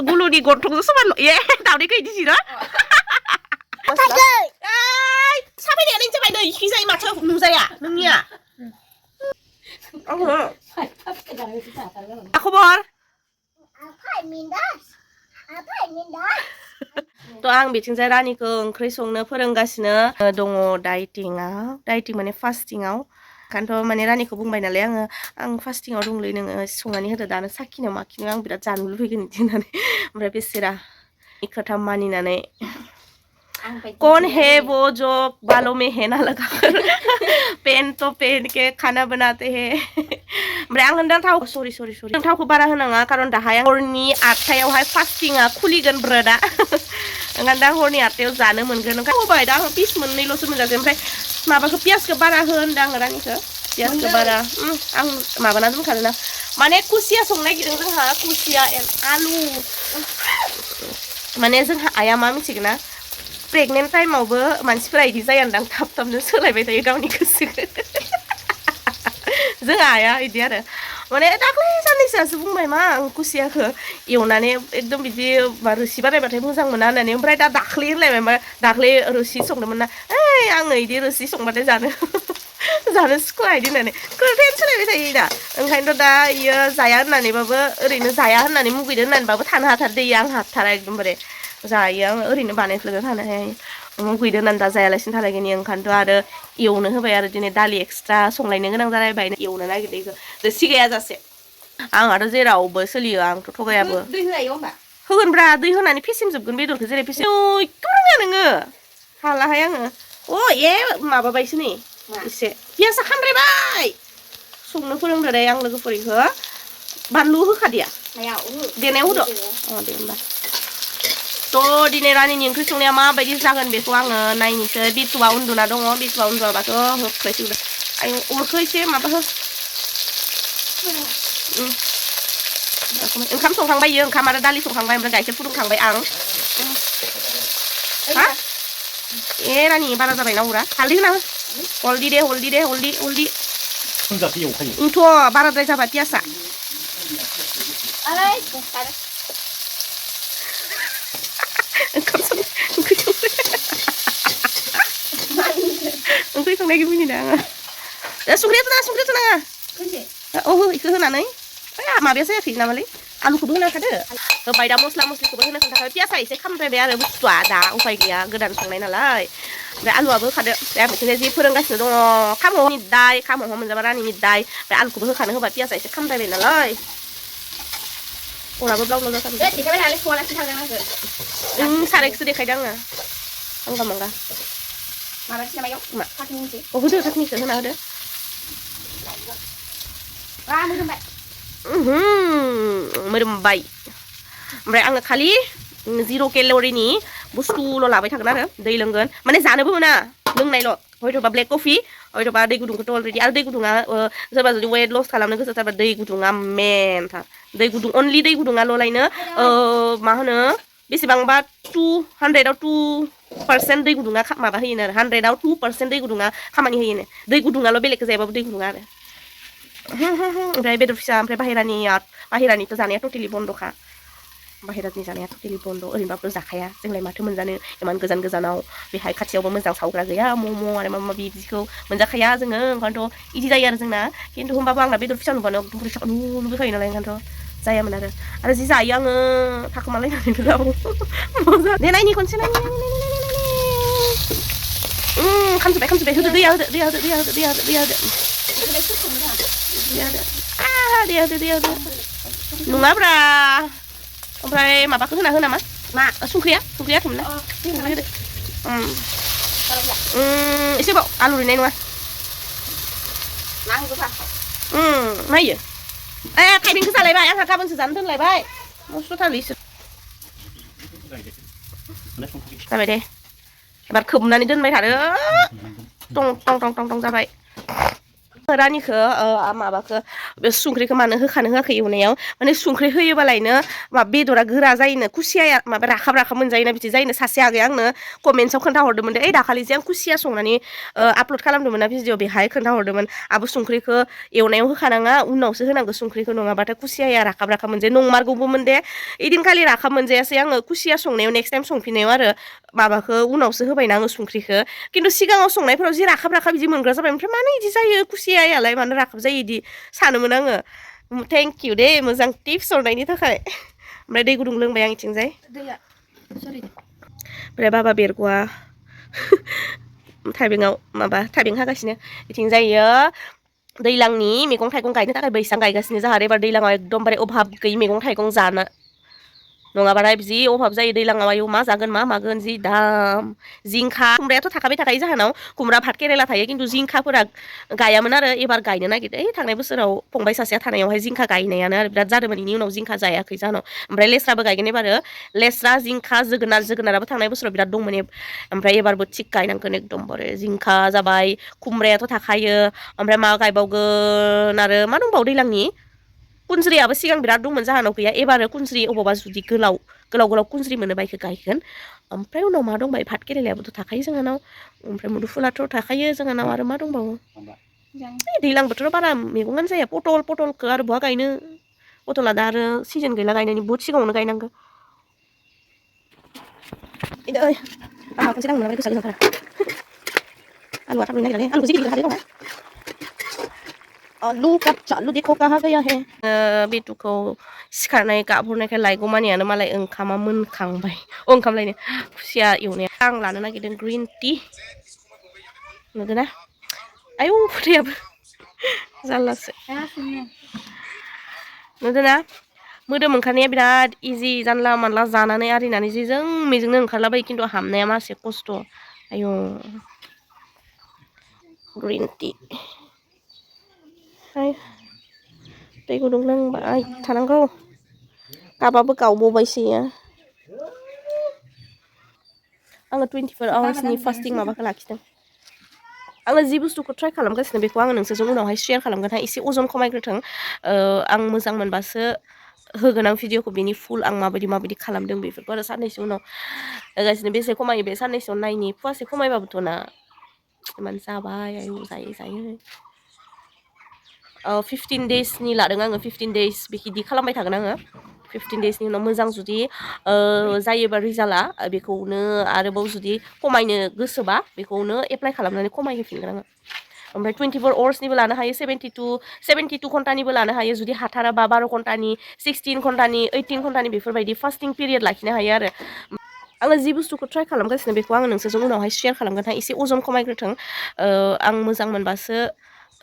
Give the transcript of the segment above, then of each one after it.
guluni gontongजों समान ए दावदैखौ इदि zero ओइ साबायनाया नों जाबाय नै इखि जायो माथो नुजाया नोंनिया मा खबर थ' आं बिथिंजाय रानिखौ ओंख्रि संनो फोरोंगासिनो दङ डाइटिं माने फास्टिंआव ओंखायनोथ' माने रानिखौ बुंबाय नालाय आं फास्टिंआव दंलै नोङो संनानै होदो दानो साखिनो माखिनो आं बिराद जानो लुबैगोन बिदि होननानै ओमफ्राय बेसेरा खोथा मानिनानै कौन है वो जो बालों में है ना लगा पेन तो पेन के खाना बनाते हैं ओमफ्राय आं होनदों थाव सरि जों थावखौ बारा होनाङा खारन दाहाय हरनि 8टायावहाय फास्टिंआ खुलिगोन ब्रेडआ ओंखायनो दा हरनि 8टायाव जानो मोनगोन ओंखायनो होबाय दा आं पिस मोननैल'सो मोनजागोन ओमफ्राय माबाखौ पियासखौ बारा हो होनदों आङो रानिखौ पियासखौ बारा आं माबाना दोनखादों ना माने कुसिया संनो नागिरदों जोंहा कुसिया आलु माने जोंहा आइया मा मिथिगोन ना प्रेगनेन्ट टाइमावबो मानसिफोरा इदि जायानदां थाब थाबनो सोलायबाय थायो गावनि गोसोखौ जोंहा आइया इदि आरो माने दाख्लै साननैसोआसो बुंबाय मा आं कुसियाखौ एवनानै एकदम बिदि रोसि बानायबाथाय मोजां मोना होननानै ओमफ्राय दा दाख्लै होनलायबाय मा दाख्लै रोसि संदोंमोन ना ओइ आङो इदि रोसि संबाथाय जानो सुखुवा इदि होननानै खोथायानो सोलायबाय थायो दा ओंखायनोथ' दा इयो जाया होननानैबाबो ओरैनो जाया होननानै मुगैदो होननानैबाबो थानो हाथारदो इयो आं हाथारा एकदमबारे जायो आं ओरैनो बानायफ्लेबाय थानो हाया मुगैदो होननानै दा जायालासिनो थालायगोन ओंखायनोथ' आरो एवनो होबाय आरो दिनै दालि एक्सट्रा संलायनो गोनां जालायबाय एवनो नागिरदों इखौ सिगाया जासे आंहाथ' जेरावबो सोलियो आंथ' थगायाबो होगोनब्रा दै होनानै फेसेमजोबगोन बेदरखौ जेरै फेसेम एकदम रोङा नोङो हालाहाय आङो माबाबायसो नै एसे पियासा खामद्रायबाय संनो फोरोंदों आं लोगोफोरखौ बानलु होखादिया देनायाव होदो दे होमबा थ' दिनै रानिनि ओंख्रि संनाया माबायदि जागोन बेखौ आङो नायनोसै बिथुआ उन्दुना दङ बिथुआ उन्दुआबाथ' होख्लायसिगोन आं अरखौ एसे माबा हो ओंखाम संखांबाय इयो ओंखाम आरो दालि संखांबाय ओमफ्राय गाइखेर फुदुंखांबाय आं हा ए रानि बारा जाबाय ना अरा हालदै होना हो हल्दि इनथ' बाराद्राय जाबाय पियासा ओंख्रि संनायखौ मिनिदों आङो संख्रियाथ' नाङा इखौ होनानै माबाया जायाखै नामालै आलुखौबो होना होखादो होबाय दा मस्ला मस्लिखौबो होनो खोन्थाखाबाय पियासा एसे खामद्रायबाय आरो बुस्थुआ दा उफाय गैया गोदान संनाय नालाय ओमफ्राय आलुआबो होखादो ओमफ्राय आं बिदिनो जि फोरोंगासिनो दङ खाम'आव मिद्दाय खाम'आव मोनजाबा रानि मिद्दाय ओमफ्राय आलुखौबो होखानो होबा पियासा एसे खामद्रायबाय नालाय अराबो ब्लाव ब्लाव जाथारदों सारायखौसो देखायदों आङो हांगा मांगा होदो थाखनिखौ होना होदो मोदोमबाय ओमफ्राय आङो खालि 0 केल'रिनि बुस्थुल' लाबाय थागोन आरो दै लोंगोन माने जानोबो मोना लोंनायल' हयथ'बा ब्लेक कफि हयथ'बा दै गुदुंखौथ' अलरेडि आरो दै गुदुङा सोरबा जुदि वेट लस खालामनो गोसो जाबा दै गुदुङा मेनथार दै गुदुं अनलि दै गुदुङाल'लायनो मा होनो बेसेबांबा 200आव 2% दै गुदुङा माबा होयोनो आरो 100आव 2% दै गुदुङा खामानि होयोनो दै गुदुङाल' बेलेगखौ जायाबाबो दै गुदुङा आरो ओमफ्राय बेदर फिसा ओमफ्राय बाहेरानिथ' जानाया टटेलि बन्द'खा बाहेरानि जानाया टटेलि बन्द' ओरैनोबाबो जाखाया जोंलाय माथो मोनजानो इमान गोजान गोजानाव बेहाय खाथियावबो मोजां सावग्रा गैया मम' आरो माबा माबि बिदिखौ मोनजाखाया जोङो ओंखायनोथ' इदि जायो आरो जोंना खिन्थु होमबाबो आंना बेदर फिसा नुबानो एकदम फैसा लुबैखायो नालाय ओंखायनोथ' जायामोन आरो जि जायो आङो थाखोमालायनानै दे नायनि खनसे खामजोब्बाय होदो दैया होदो नङाब्रा ओमफ्राय माबाखौ होना हो नामा मा संख्रिया खमना एसेबाव आलु रुइनाय नङा नायो थाइबेंखौ जालायबाय आंहा गाबोनसो जानो दोनलायबाय मस्थ' जाबाय दे एबार खोबनानै दोनबाय थादो टं टं टं टं टं जाबाय रानिखौ माबाखौ बे संख्रिखौ मानो होखानो होआखै एवनायाव माने संख्रि होयोबालायनो माबा बेदरा गोरा जायोनो खुसियाया माबा राखाब राखाब मोनजायोना बिदि जायोनो सासे आगैया आंनो कमेन्ट्सआव खोन्थाहरदोंमोन दे ओइ दाखालि जे आं खुसिया संनानै आपल'ड खालामदोंमोन ना भिडिअ बेहाय खोन्थाहरदोंमोन आबो संख्रिखौ एवनायाव होखानाङा उनावसो होनांगौ संख्रिखौ नङाबाथाय खुसियाया राखाब राखाब मोनजायो नंमारगौबोमोन दे इदिनखालि राखाब मोनजायासै आङो खुसिया संनायाव नेक्स्ट टाइम संफिननायाव आरो माबाखौ उनावसो होबायना आङो संख्रिखौ खिन्थु सिगाङाव संनायफोराव जि राखाब राखाब बिदि मोनग्रा जाबाय ओमफ्राय मानो इदि जायो खुसियायालाय मानो राखाब जायो इदि सानोमोन आङो थेंक इउ दे मोजां टिप्स हरनायनि थाखाय ओमफ्राय दै गुदुं लोंबाय आं इथिंजाय दैया सरि ओमफ्राय बाबा बेरग'आ थाइबेंआव माबा थाइबें हागासिनो इथिं जायो दैलांनि मैगं थाइगं गायनो थाखाय बैसां गायगासिनो जोंहा एबार दैलाङाव एकदमबारे अभाब गैयै मैगं थाइगं जानो नङाबाथाय जि अभाब जायो दैलाङाव आयौ मा जागोन मा मागोन जि दाम जिंखा खुमब्रायाथ' थाखाबाय थाखायो जाहोनाव खुमब्रा भात केरेला थायो खिन्थु जिंखाफोरा गायामोन आरो एबार गायनो नागिरदों ओइ थांनाय बोसोराव फंबाय सासेया थानायावहाय जिंखा गायनायानो आरो बिराद जादोंमोन बेनि उनाव जिंखा जायाखै जाहोनाव ओमफ्राय लेस्राबो गायगोन एबारो लेस्रा जिंखा जोगोनाराबो थांनाय बोसोराव बिराद दंमोन ओमफ्राय एबारबो थिग गायनांगोन एकदमबारे जिंखा जाबाय खुमब्रायाथ' थाखायो ओमफ्राय मा गायबावगोन आरो मा दंबावो दैलांनि कुनज्रियाबो सिगां बिराद दंमोन जाहोनाव गैया एबारो कुनज्रि अबावबा जुदि गोलाव गोलाव कुनज्रि मोनोबा बेखौ गायगोन ओमफ्राय उनाव मा दंबायो भात केरेलायाबोथ' थाखायो जोंहानाव ओमफ्राय मुदुफुलाथ' थाखायो जोंहानाव आरो मा दंबावो दैज्लां बोथोराव बारा मैगङानो जाया पटलखौ आरो बहा गायनो पटला दा आरो सिजोन गैला गायनायनि बुहुत सिगाङावनो गायनांगौ ओइ आंहा खनसे दांनो मोनाबाय गोसा गोसाथार आलुआ थाब नागिरलाय आलुखौ जि गिदिर हादों नामा आलु कच्चा आलु देखो कहाँ गया है बेटुखौ सिखारनाय गाबहरनायखाय लायगौ मानियानो मालाय ओंखामा मोनखांबाय ओंखाम लायनो खुसिया एवनाया आं लानो नागिरदों ग्रिन टि नुदोंना आयौ फुथैयाबो जारलासो नुदोंना मोदोम ओंखारनाया बिराद इजि जानला मानला जानानै आरिनानै जेजों मेजोंनो ओंखारलाबायो खिन्थु हामनाया मासे खस्थ' आयौ ग्रिन टि दै गुदुं लोंबाय थानांगौ काबाबो गावबावबायसोयो आङो 24 आवार्सनि फास्टिं माबाखौ लाखिदों आङो जि बुस्थुखौ ट्राइ खालामगासिनो बेखौ आङो नोंसोरजों उनावहाय शेयार खालामगोन एसे अजन खमायग्रोथों आं मोजां मोनबासो होगोन आं भिडिअखौ बेनि फुल आं माबायदि खालामदों बेफोरखौ आरो साननैसो उनाव होगासिनो बेसे खमायो बे साननैसोआव नायनि फुवासे खमायबाबोथ' ना इमान जाबाय आयु जायो 15 डेसनि लादों आङो 15 डेस बिदि खालामबाय थागोन आङो 15 डेसनि उनाव मोजां जुदि जायोबा रिजाल्टआ बेखौनो आरोबाव जुदि खमायनो गोसोबा बेखौनो एप्लाइ खालामनानै खमायहोफिनगोन आङो ओमफ्राय 24 आवार्सनिबो लानो हायो 72 घन्टानिबो लानो हायो जुदि हाथाराबा 12 घन्टानि 16 घन्टानि 18 घन्टानि बेफोरबायदि फास्टिं पिरियड लाखिनो हायो आरो आङो जि बुस्थुखौ ट्राइ खालामगासिनो बेखौ आङो नोंसोरजों उनावहाय शेयार खालामगोन एसे अजन खमायग्रोथों आं मोजां मोनबासो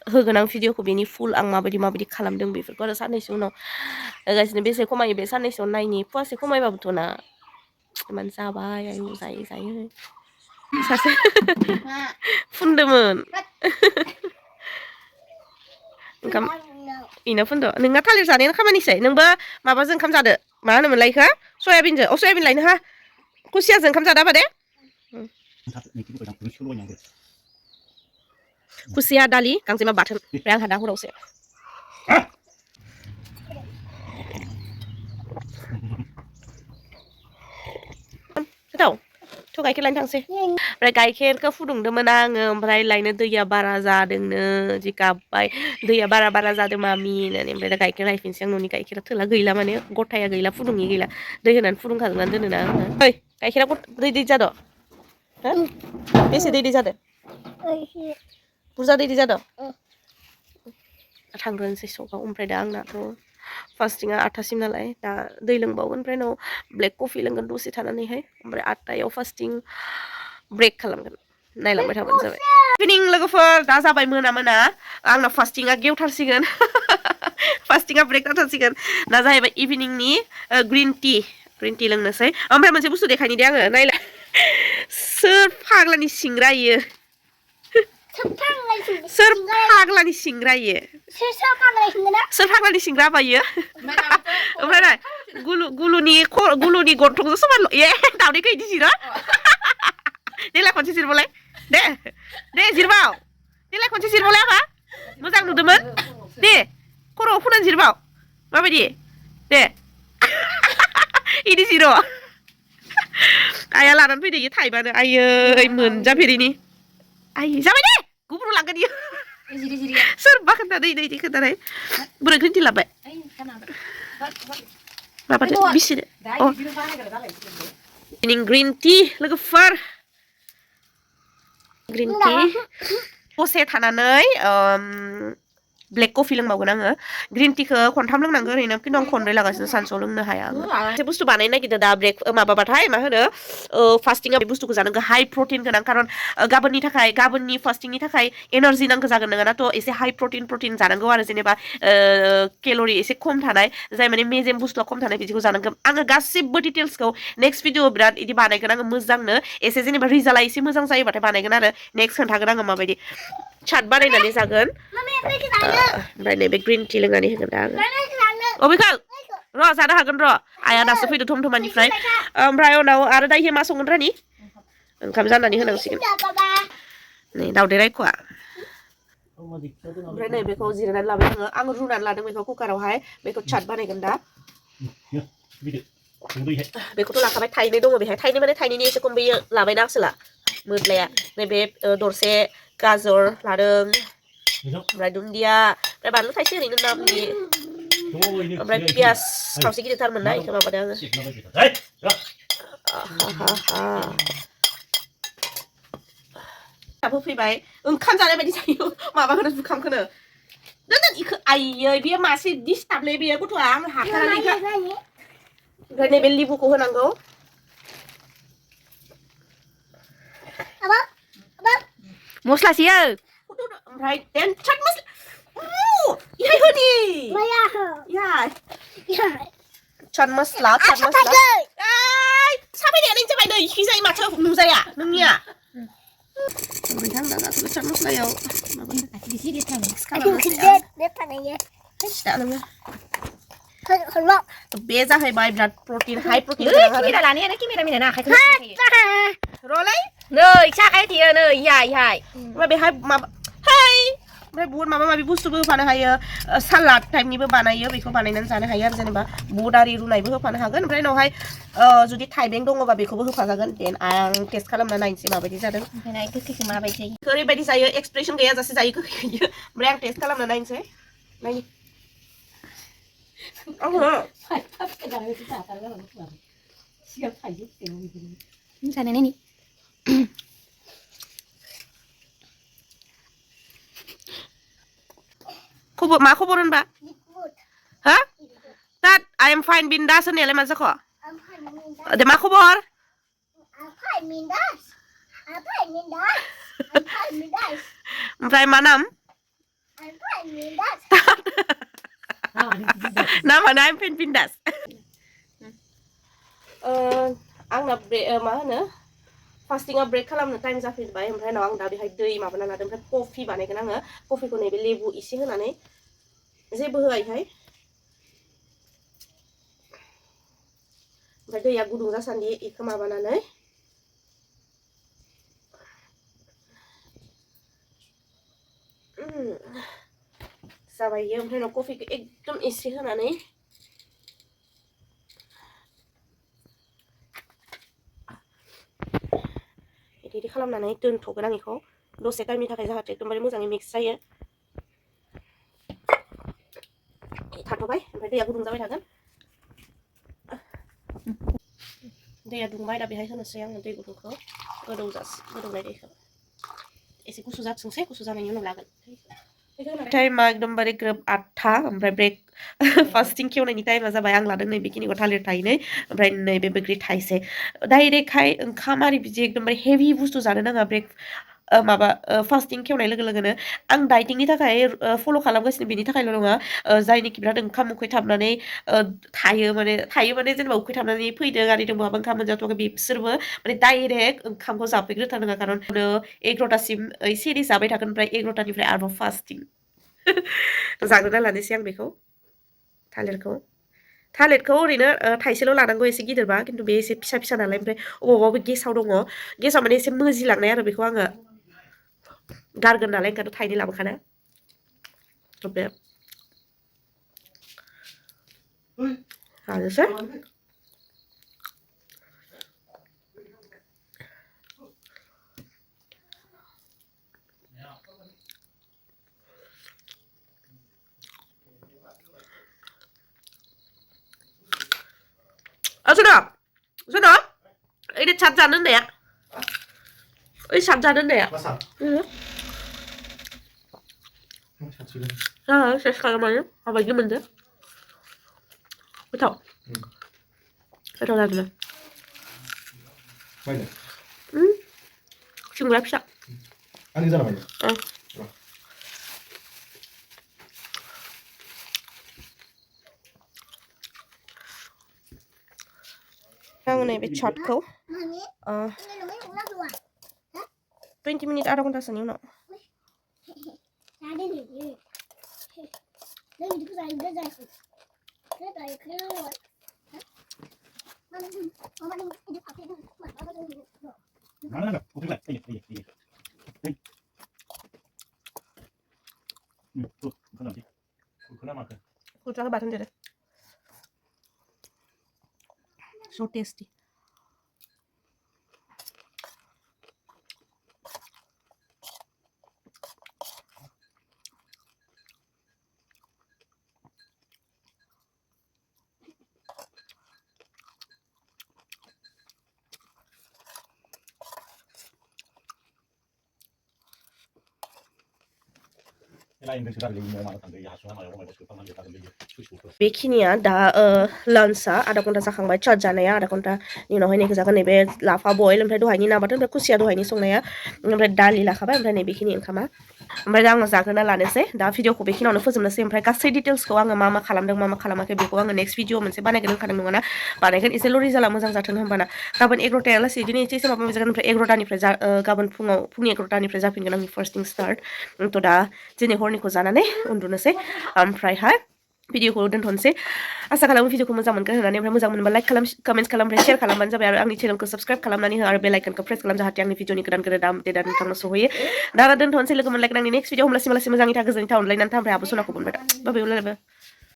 होगोन आं भिडिअखौ बेनि फुल आं माबायदि खालामदों बेफोरखौ आरो साननैसो उनाव होगासिनो बेसे खमायो बे साननैसोआव नायनि फुवासे खमायबाबोथ' ना इमान जाबाय आयु जायो सासे फुनदोंमोन ओंखाम इनो फुनदो नोंना थालिर जानायानो खामानिसै नोंबो माबाजों ओंखाम जादो मा होनोमोनलाय इखो सयाबिनजों सयाबिन लायनो हा खुसियाजों ओंखाम जादा होबा दे खुसिया दालि गांजेमा बाथोन ओमफ्राय आंहा दा हरावसो थ' गाइखेर लायनो थांसै ओमफ्राय गाइखेरखौ फुदुंदोंमोन आङो ओमफ्राय लायनो दैया बारा जादोंनो जि गाबबाय दैया बारा जादों मामि होननानै ओमफ्राय दा गाइखेर लायफिनसै आं न'नि गाइखेरा थोला गैला माने गथाया गैला फुदुङि गैला दै होनानै फुदुंखाजोबनानै दोनोना आङो ओइ गाइखेरा दै जादो बेसे दै जादो बुरजा दै जादो थांग्रोनोसै सकआव ओमफ्राय दा आंनाथ' फास्टिंआ 8थासिम नालाय दा दै लोंबावगोन ओमफ्राय उनाव ब्लेक कफि लोंगोन दसे थानानैहाय ओमफ्राय 8थायाव फास्टिं ब्रेक खालामगोन नायलांबाय थाबानो जाबाय इभिनिं लोगोफोर दा जाबाय मोना आंना फास्टिंआ गेवथारसिगोन फास्टिंआ ब्रेक जाथारसिगोन दा जाहैबाय इभिनिंनि ग्रिन टि लोंनोसै ओमफ्राय मोनसे बुस्थु देखायनि दे आङो नायलाय सोर फाग्लानि सिंग्रा इयो सोर फाग्लानि सिंग्रा इयो सोर फाग्लानि सिंग्रा बायो ओमफ्राय ना गुलुनि गन्थंजों समान ए दावदैखौ इदि जिरो देलाय खनसे जिरबावलाय दे जिरबाव देलाय खनसे जिरबावलाय आफा मोजां नुदोंमोन दे खर'आव फुनानै जिरबाव माबायदि दे इदि जिर' आइया लानानै फैदो इयो थाइबानो आयै मोनजाफेरिनि आयै जाबाय दे गुबुनाव लांगोन इयो सोरबा खोन्थादो इदि खोन्थानाय बोरै खोन्थि लाबाय माबादो बिसिदो ग्रिन टि लोगोफोर ग्रिन टि दसे थानानै ब्लेक कफि लोंबावगोन आङो ग्रिन टिखौ खनथाम लोंनांगौ ओरैनो खिन्थु आं खनब्रै लागासिनो सानसेयाव लोंनो हाया आङो मोनसे बुस्थु बानायनो नागिरदों दा ब्रेक माबाबाथाय मा होनो फास्टिंआ बे बुस्थुखौ जानांगौ हाइ प्रटिन गोनां खारन गाबोननि फास्टिंनि थाखाय एनारजि नांगौ जागोन नोङो थ' एसे हाइ प्रटिन जानांगौ आरो जेनेबा केल'रि एसे खम थानाय जाय माने मेजेम बुस्थुआ खम थानाय बिदिखौ जानांगौ आङो गासिबो डिटेल्सखौ नेक्स्ट भिडिअ बिराद इदि बानायगोन आङो मोजांनो एसे जेनेबा रिजाल्टआ एसे मोजां जायोबाथाय बानायगोन आरो नेक्स्ट खोन्थागोन आङो माबायदि चाट बानायनानै जागोन ओमफ्राय नैबे ग्रिन टि लोंनानै होगोन दा आङो अबेखौ र' जानो हागोन र' आइया दासो फैदो थमथमानिफ्राय ओमफ्राय उनाव आरो दायो मा संगोन रानि ओंखाम जाननानै होनांसिगोन नै दावदै रायख'आ ओमफ्राय नै बेखौ जिरायनानै लाबाय आङो रुनानै लादों बेखौ कुकारावहाय बेखौ चाट बानायगोन दा बेखौथ' लाखाबाय थाइनै दङ बेहाय थाइनै माने थाइनैनि एसे खम बेयो लाबायना आसोला मोद्लाया नैबे दरसे गाजर लादों ओमफ्राय दुन्दिया ओमफ्राय बानलु थाइसे ओरैनो नामनि ओमफ्राय पियास खावसे गिदिरथारमोन ना बेखौ माबादों आङो फैबाय ओंखाम जानाय बायदि जायो माबाखौनो जुखामखौनो दोन इखौ आयै बेयो मासे दिस्टार्बलै बेयो गथ'आ आं हाथाराखै ओमफ्राय नैबे लिबुखौ होनांगौ मस्लासेयो ओमफ्राय देन चाट मस्ला इहाय होदि चाट मस्ला साबाय दे नों जाबाय नै इखि जायो माथो नुजाया नोंनिया ओमफ्राय दा गासैबो चाट मस्लायाव बे जाहैबाय बिराद प्रटिन हाइ प्रटिन केमेरा लानायानो केमेरा मिना आखाइखौ र'लै नै साखाय थियो नै इहाय ओमफ्राय बेहाय माबा हाय ओमफ्राय बुहुत माबा माबि बुस्थुबो होफानो हायो सालाद टाइपनिबो बानायो बेखौ बानायनानै जानो हायो आरो जेनेबा बुट आरि रुनायबो होफानो हागोन ओमफ्राय उनावहाय जुदि थाइबें दङबा बेखौबो होफाजागोन देन आं टेस्ट खालामना नायनोसै माबायदि जादों ओमफ्राय गोखैखौ माबायदि जायो ओरैबायदि जायो एक्सप्रेसन गैयाजासे जायो गोखैयो ओमफ्राय आं टेस्ट खालामना नायनोसै नायनि जानाय नायनि खबर मा खबर होनबा हा बाट आइ एम फाइन बिन्दास होननायालाय मा जाखो दे मा खबर ओमफ्राय मा नाम नामानो आइ एम फाइन बिन्दास आंना मा होनो फास्टिंआ ब्रेक खालामनो टाइम जाफैबाय ओमफ्राय उनाव आं दा बेहाय दै माबाना लादों ओमफ्राय कफि बानायगोन आङो कफिखौ नैबे लेबु एसे होनानै जेबो होआ इहाय ओमफ्राय दैया गुदुं जासान्दि इखौ माबानानै जाबाय इयो ओमफ्राय उनाव कफिखौ एकदम एसे होनानै बिदि खालामनानै दोनथ'गोन आं बेखौ दसे टाइमनि थाखाय जाहाथे एकदमबारे मोजाङै मिक्स जायो थाथ'बाय ओमफ्राय दैया गुदुं जाबाय थागोन दैया दुंबाय दा बेहाय होनोसै आङो दै गुदुंखौ गोदौनाय दैखौ एसे गुसु जाथोंसै गुसु जानायनि उनाव लागोन टाइमा एकदमबारे ग्रोब 8था ओमफ्राय ब्रेक फास्टिं खेवनायनि टाइमा जाबाय आं लादों नै बेखिनिखौ थालिर थाइनै ओमफ्राय नैबे बैग्रि थाइसे डाइरेक्टहाय ओंखाम आरि बिदि एकदमबारे हेभि बुस्थु जानो नाङा ब्रेक माबा फास्टिं खेवनाय लोगो लोगोनो आं डाइटिंनि थाखाय फल' खालामगासिनो बेनि थाखायल' नङा जायनिखि बिराद ओंखाम उखैथाबनानै थायो माने जेनेबा उखैथाबनानै फैदों आरिदों बहाबा ओंखाम मोनजाथ'वाखै बिसोरबो माने डाइरेक्ट ओंखामखौ जाफैग्रोथारनाङा खारन 11थासिम सिरि जाबाय थागोन ओमफ्राय 11थानिफ्राय आरोबाव फास्टिं जाग्रोना लानोसै आं बेखौ थालिरखौ ओरैनो थाइसेल' लानांगौ एसे गिदिरबा खिन्थु बे एसे फिसा फिसा नालाय ओमफ्राय अबावबा गेसाव दङ गेसाव माने एसे मोजिलांनाय आरो बेखौ आङो गारगोन नालाय ओंखायनो थाइनै लाबोखानो Oke. Harusnya. Sudah. Sudah. Ini cat jalan deh ya. Ini cat jalan deh ya. Masa? Iya. Cat sudah. Nah, saya sekarang mana? Apa gimana? Betul. Saya tahu lagi lah. Mana? Singgung bisa. Ani sana mana? Yang ini short kau. 20 minit ada kontak sini no. Mana enggak? Putih lah. Iya. Tuh, kenapa? Kenapa? Kucing ke batan deh. So tasty. Beखिनिया दा लान्चआ आधा घन्टा जाखांबाय चाट जानाया आधा घन्टा नि उनावहाय नै जागोन नैबे लाफा बयल ओमफ्राय दहायनि ना बाथोन ओमफ्राय खुसिया दहायनि संनाया ओमफ्राय दालि लाखाबाय ओमफ्राय नै बेखिनि ओंखामा ओमफ्राय दा आङो जाग्रोना लानोसै दा भिडिअखौ बेखिनियावनो फोजोबनोसै ओमफ्राय गासै डिटेल्सखौ आङो मा खालामदों मा खालामाखै बेखौ आङो नेक्स्ट भिडिअ मोनसे बानायगोन होनखादों नङाना बानायगोन एसेल' रिजाल्टआ मोजां जाथों होनबाना गाबोन 11:00 लासै दिनै एसे माबा मोनसे जागोन ओमफ्राय 11:00निफ्राय गाबोन फुंनि 11:00निफ्राय जाफिनगोन आंनि फार्स्टिं स्टार्ट थ' दा दिनै हरनिखौ जानानै उन्दुनोसै ओमफ्रायहाय भिडिअखौ दोनथ'नोसै आसा खालामो भिडिअखौ मोजां मोनगोन होननानै ओमफ्राय मोजां मोनबा लाइक खालाम कमेन्ट्स खालाम ओमफ्राय शेयार खालामबानो जाबाय आरो आंनि चेनेलखौ साबस्क्राइब खालामनानै हो आरो बेल आइकनखौ प्रेस खालाम जाहाथे आंनि भिडिअनि गोदान आपडेटआ नोंथांनो सहैयो दा दोनथ'नोसै लोगो मोनलायगोन आंनि नेक्स्ट भिडिअ होमब्लासिम मोजाङै था गोजोनै था अनलायनानै था ओमफ्राय आब' सनाखौ मोनबाय दा बाबाय